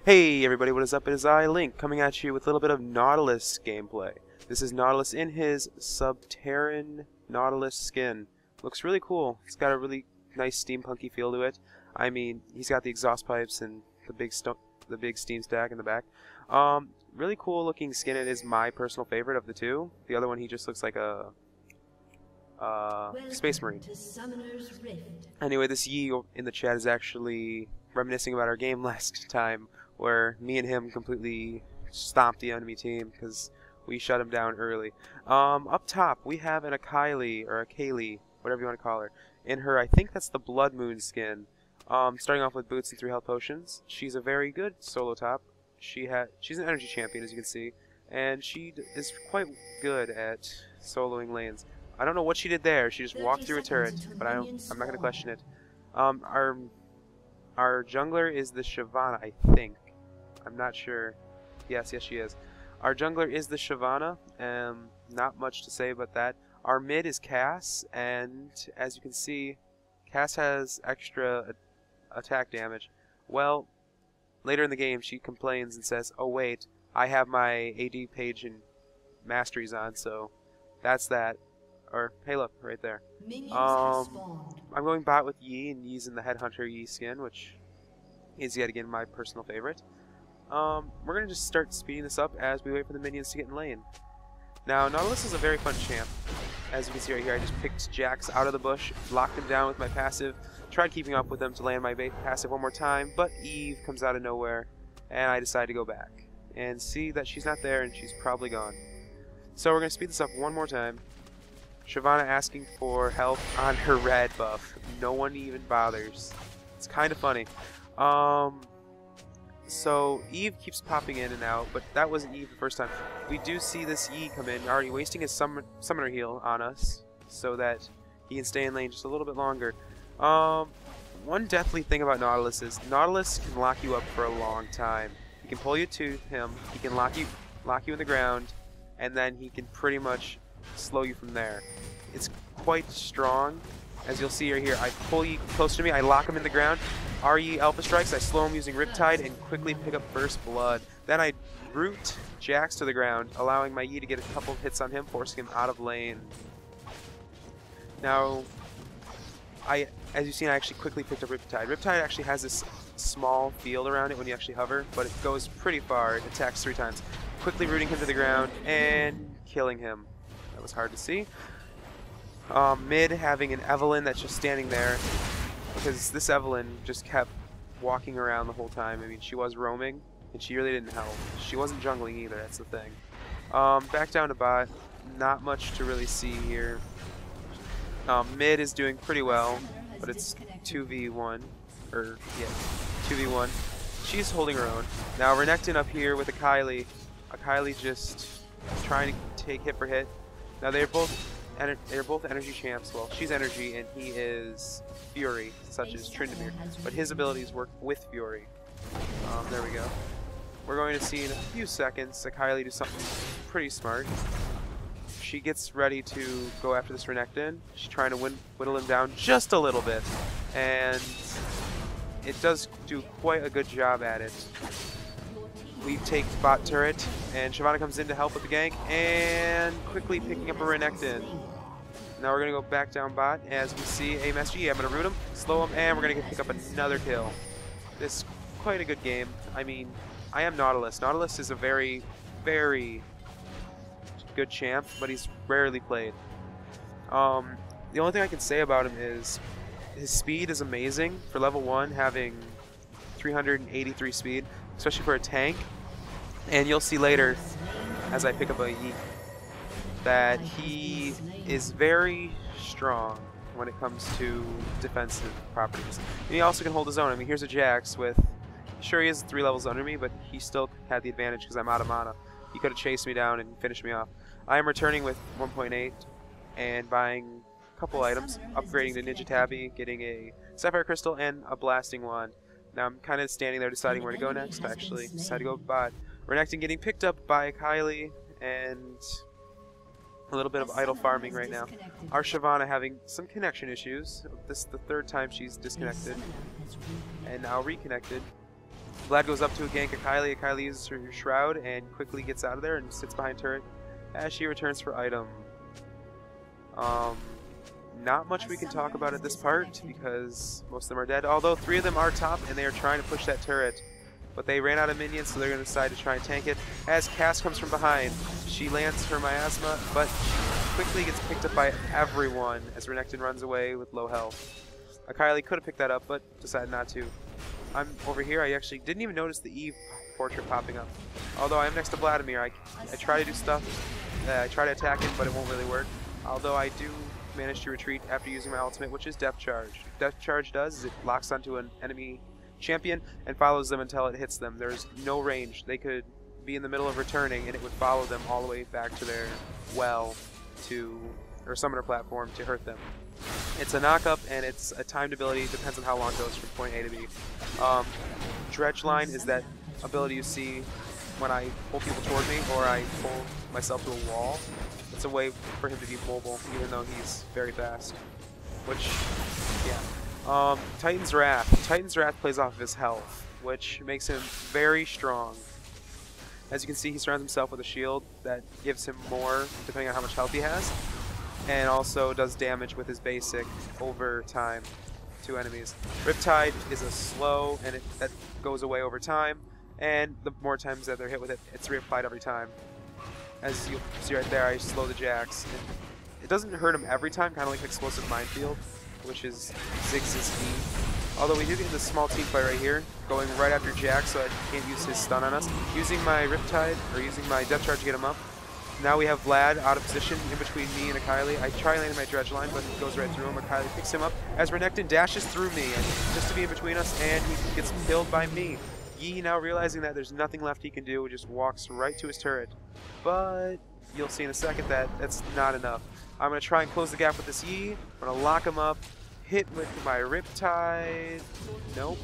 Hey everybody, what is up? It is I, Link, coming at you with a little bit of Nautilus gameplay. This is Nautilus in his Subterran Nautilus skin. Looks really cool. It's got a really nice steampunky feel to it. I mean, he's got the exhaust pipes and the big steam stack in the back. Really cool looking skin. It is my personal favorite of the two. The other one, he just looks like a Space Marine. Anyway, this Yi in the chat is actually reminiscing about our game last time, where me and him completely stomped the enemy team because we shut him down early. Up top, we have an Akali, or Akali, whatever you want to call her. In her, I think that's the Blood Moon skin. Starting off with boots and 3 health potions. She's a very good solo top. She's an energy champion, as you can see, and she is quite good at soloing lanes. I don't know what she did there. She just walked through a turret, but I'm not going to question it. Our jungler is the Shyvana, I think. I'm not sure. Yes, she is. Our jungler is the Shyvana. Not much to say about that. Our mid is Cass, and as you can see, Cass has extra attack damage. Well, later in the game, she complains and says, "Oh wait, I have my AD page and masteries on, so that's that." Or, hey look, right there. I'm going bot with Yi, and Yi's in the Headhunter Yi skin, which is yet again my personal favorite. We're going to just start speeding this up as we wait for the minions to get in lane. Now, Nautilus is a very fun champ. As you can see right here, I just picked Jax out of the bush, locked him down with my passive, tried keeping up with him to land my passive one more time, but Eve comes out of nowhere, and I decide to go back and see that she's not there and she's probably gone. So we're going to speed this up one more time. Shyvana asking for help on her red buff. No one even bothers. It's kind of funny. So Eve keeps popping in and out, but that wasn't Eve the first time. We do see this Yi come in, already wasting his summoner heal on us, so that he can stay in lane just a little bit longer. One deathly thing about Nautilus is Nautilus can lock you up for a long time. He can pull you to him, he can lock you in the ground, and then he can pretty much slow you from there. It's quite strong. As you'll see right here, I pull Yi close to me, I lock him in the ground. RE Alpha Strikes, I slow him using Riptide and quickly pick up Burst Blood. Then I root Jax to the ground, allowing my Yi to get a couple of hits on him, forcing him out of lane. Now, as you've seen, I actually quickly picked up Riptide. Riptide actually has this small field around it when you actually hover, but it goes pretty far. It attacks 3 times. Quickly rooting him to the ground and killing him. That was hard to see. Mid having an Evelyn that's just standing there, because this Evelyn just kept walking around the whole time. I mean, she was roaming, and she really didn't help. She wasn't jungling either, that's the thing. Back down to bot. Not much to really see here. Mid is doing pretty well, but it's 2v1. Or, yeah, 2v1. She's holding her own. Now, Renekton up here with Akali. Akali just trying to take hit for hit. Now, they're both energy champs. Well, she's energy and he is fury, such as Tryndamere, but his abilities work with fury. There we go. We're going to see in a few seconds Akali do something pretty smart. She gets ready to go after this Renekton. She's trying to whittle him down just a little bit, and it does do quite a good job at it. We take bot turret, and Shyvana comes in to help with the gank, and quickly picking up a Renekton. Now we're going to go back down bot as we see a MSG. I'm going to root him, slow him, and we're going to pick up another kill. This is quite a good game. I mean, I am Nautilus. Nautilus is a very, very good champ, but he's rarely played. The only thing I can say about him is his speed is amazing. For level 1, having 383 speed, especially for a tank. And you'll see later, as I pick up a Yi, that he is very strong when it comes to defensive properties. And he also can hold his own. I mean, here's a Jax with, sure he is 3 levels under me, but he still had the advantage because I'm out of mana. He could have chased me down and finished me off. I am returning with 1.8 and buying a couple items, upgrading to Ninja Tabby, getting a Sapphire Crystal, and a Blasting Wand. Now I'm kind of standing there deciding where to go next. I actually decided to go bot. Renekton getting picked up by Kylie, and a little bit of idle farming right now. Our Shyvana having some connection issues. This is the 3rd time she's disconnected, and now reconnected. Vlad goes up to a gank Akali. Akali uses her shroud and quickly gets out of there and sits behind turret as she returns for item. Not much we can talk about at this part because most of them are dead, although 3 of them are top and they are trying to push that turret. But they ran out of minions, so they're going to decide to try and tank it. As Cass comes from behind, she lands her miasma, but she quickly gets picked up by everyone as Renekton runs away with low health. Akali could have picked that up, but decided not to. I'm over here. I actually didn't even notice the Eve portrait popping up. Although I am next to Vladimir, I try to do stuff. I try to attack him, but it won't really work. Although I do manage to retreat after using my ultimate, which is Depth Charge. Depth Charge does is it locks onto an enemy champion and follows them until it hits them. There's no range. They could be in the middle of returning and it would follow them all the way back to their well or summoner platform to hurt them. It's a knock-up and it's a timed ability. Depends on how long it goes from point A to B. Dredge line is that ability you see when I pull people toward me or I pull myself to a wall. It's a way for him to be mobile even though he's very fast. Which, yeah. Titan's Wrath. Titan's Wrath plays off of his health, which makes him very strong. As you can see, he surrounds himself with a shield that gives him more depending on how much health he has, and also does damage with his basic over time to enemies. Riptide is a slow, and that goes away over time, and the more times that they're hit with it, it's reapplied every time. As you see right there, I slow the Jax. It doesn't hurt him every time, kind of like Explosive Minefield, which is Ziggs' key. Although we do get this small team fight right here, going right after Jax so I can't use his stun on us. Using my Riptide, or using my Depth Charge to get him up. Now we have Vlad out of position in between me and Akali. I try landing my Dredge line, but it goes right through him. Akali picks him up as Renekton dashes through me, and just to be in between us, and he gets killed by me. Yi, now realizing that there's nothing left he can do, just walks right to his turret. But you'll see in a second that that's not enough. I'm going to try and close the gap with this Yi. I'm going to lock him up. Hit with my Riptide. Nope,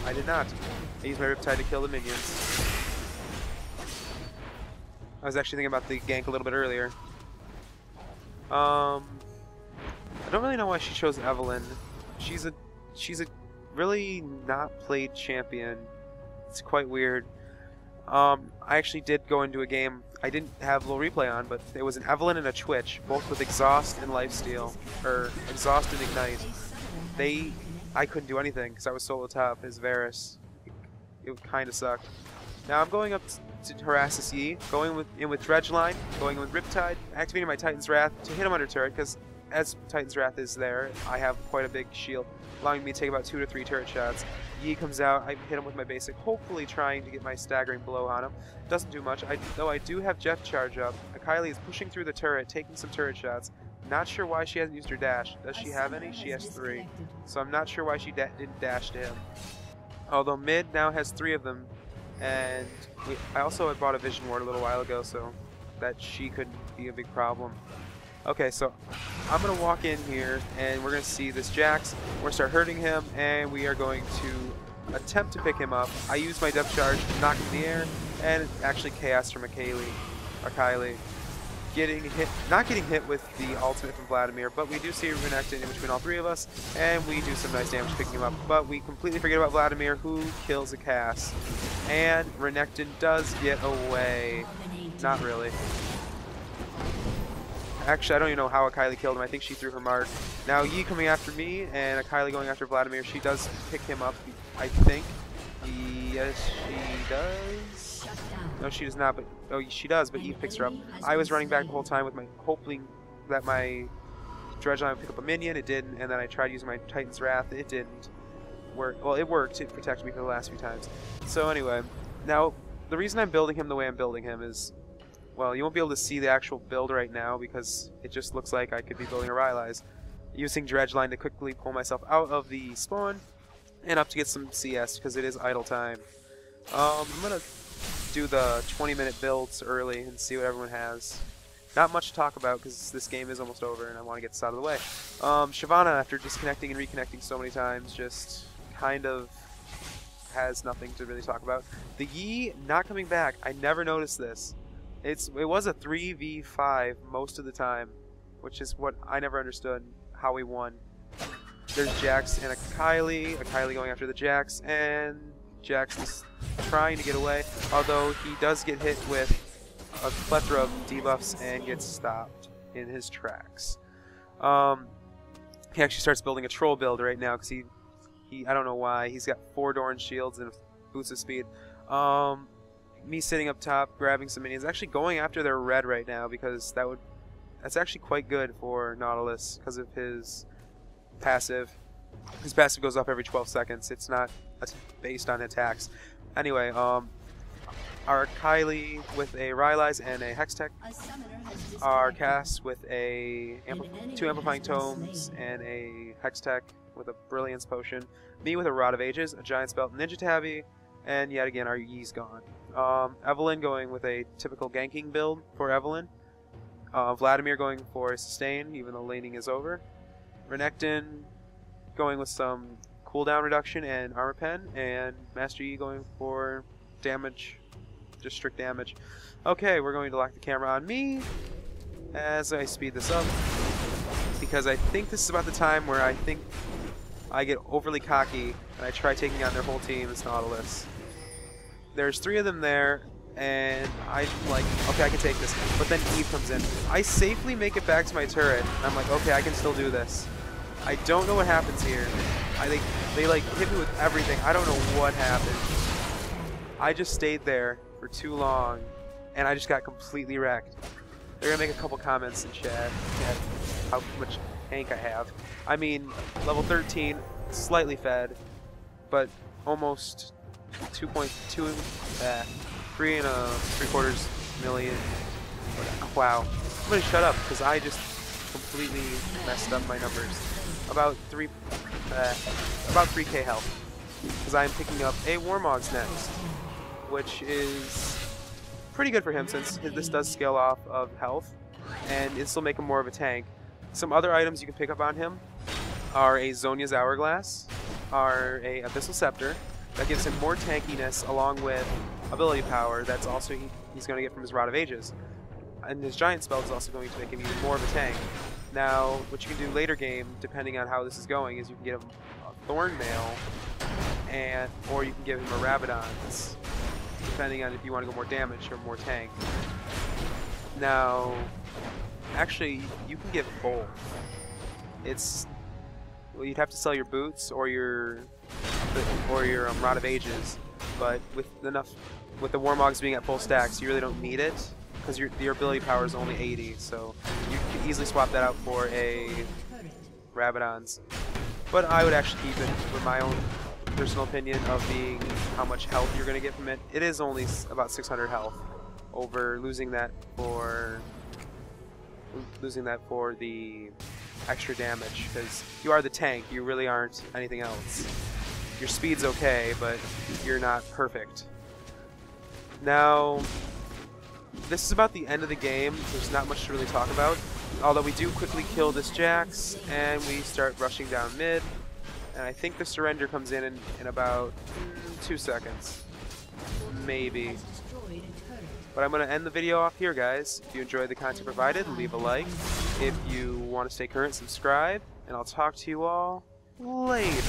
I did not. I used my Riptide to kill the minions. I was actually thinking about the gank a little bit earlier. I don't really know why she chose Evelynn. She's a really not played champion. It's quite weird. I actually did go into a game. I didn't have low replay on, but it was an Evelynn and a Twitch, both with Exhaust and Lifesteal, or Exhaust and Ignite. I couldn't do anything because I was solo top as Varus. It kind of sucked. Now I'm going up to harass this Yi, going in with Dredge Line, going in with Riptide, activating my Titan's Wrath to hit him under turret, because as Titan's Wrath is there, I have quite a big shield, allowing me to take about 2 to 3 turret shots. Yi comes out, I hit him with my basic, hopefully trying to get my staggering blow on him. Doesn't do much, though I do have Jet Charge up. Akali is pushing through the turret, taking some turret shots. Not sure why she hasn't used her dash. Does she have any? She has 3. So I'm not sure why she didn't dash to him. Although mid now has 3 of them. And I also had bought a Vision Ward a little while ago, so that she could be a big problem. Okay, so I'm going to walk in here, and we're going to see this Jax. We're going to start hurting him, and we are going to attempt to pick him up. I use my Depth Charge to knock him in the air, and actually Chaos from Akali. Not getting hit with the ultimate from Vladimir, but we do see Renekton in between all 3 of us, and we do some nice damage picking him up. But we completely forget about Vladimir, who kills a Cass. And Renekton does get away. Not really. Actually, I don't even know how Akali killed him. I think she threw her mark. Now Yi coming after me, and Akali going after Vladimir. She does pick him up, I think. Yes, she does. No, she does not, but oh, she does, but Eve picks her up. I was running back the whole time with hoping that my Dredge Line would pick up a minion. It didn't, and then I tried using my Titan's Wrath. It didn't work. Well, it worked. It protected me for the last few times. So anyway, now the reason I'm building him the way I'm building him is, well, you won't be able to see the actual build right now because it just looks like I could be building a Rylai's. Using Dredge Line to quickly pull myself out of the spawn and up to get some CS because it is idle time. I'm going to do the 20-minute builds early and see what everyone has. Not much to talk about because this game is almost over and I want to get this out of the way. Shyvana, after disconnecting and reconnecting so many times, just kind of has nothing to really talk about. The Yi not coming back, I never noticed this. It was a 3v5 most of the time, which is what I never understood how we won. There's Jax and Akali going after the Jax, and Jax is trying to get away, although he does get hit with a plethora of debuffs and gets stopped in his tracks. He actually starts building a troll build right now because he I don't know why, he's got 4 Doran shields and boost of speed. Me sitting up top, grabbing some minions, actually going after their red right now because that's actually quite good for Nautilus because of his passive. His passive goes up every 12 seconds. It's not based on attacks. Anyway, our Kylie with a Rylai's and a Hextech. Our Cass with a 2 Amplifying Tomes and a Hextech with a Brilliance Potion. Me with a Rod of Ages, a Giant Spelt, Ninja Tabby, and yet again our Yi's gone. Evelyn going with a typical ganking build for Evelyn. Vladimir going for a sustain, even though laning is over. Renekton going with some cooldown reduction and armor pen, and Master Yi going for damage, just strict damage. Okay, we're going to lock the camera on me as I speed this up, because I think this is about the time where I think I get overly cocky and I try taking on their whole team as Nautilus. There's 3 of them there, and I'm like, okay, I can take this. But then Eve comes in. I safely make it back to my turret, and I'm like, okay, I can still do this. I don't know what happens here. They like hit me with everything. I don't know what happened. I just stayed there for too long, and I just got completely wrecked. They're gonna make a couple comments in chat how much tank I have. I mean, level 13, slightly fed, but almost 2.2, 3 and 3/4 million. Wow. I'm gonna shut up because I just completely messed up my numbers. About 3k health, because I'm picking up a Warmog's next, which is pretty good for him since this does scale off of health, and it still make him more of a tank. Some other items you can pick up on him are a Zhonya's Hourglass, are a Abyssal Scepter that gives him more tankiness along with ability power. That's also he's going to get from his Rod of Ages, and his Giant Spell is also going to make him even more of a tank. Now, what you can do later game, depending on how this is going, is you can get him a Thorn Mail, or you can give him a Rabadon's, depending on if you want to go more damage or more tank. Now, actually, you can get both. Well, you'd have to sell your boots or your Rod of Ages, but with the Warmogs being at full stacks, you really don't need it, because your ability power is only 80, so you can easily swap that out for a Rabadon's. But I would actually keep it for my own personal opinion of being how much health you're going to get from it. It is only about 600 health over losing that for the extra damage, because you are the tank, you really aren't anything else. Your speed's okay, but you're not perfect. Now, this is about the end of the game. There's not much to really talk about, although we do quickly kill this Jax, and we start rushing down mid, and I think the surrender comes in about 2 seconds. Maybe. But I'm going to end the video off here, guys. If you enjoyed the content provided, leave a like. If you want to stay current, subscribe, and I'll talk to you all later.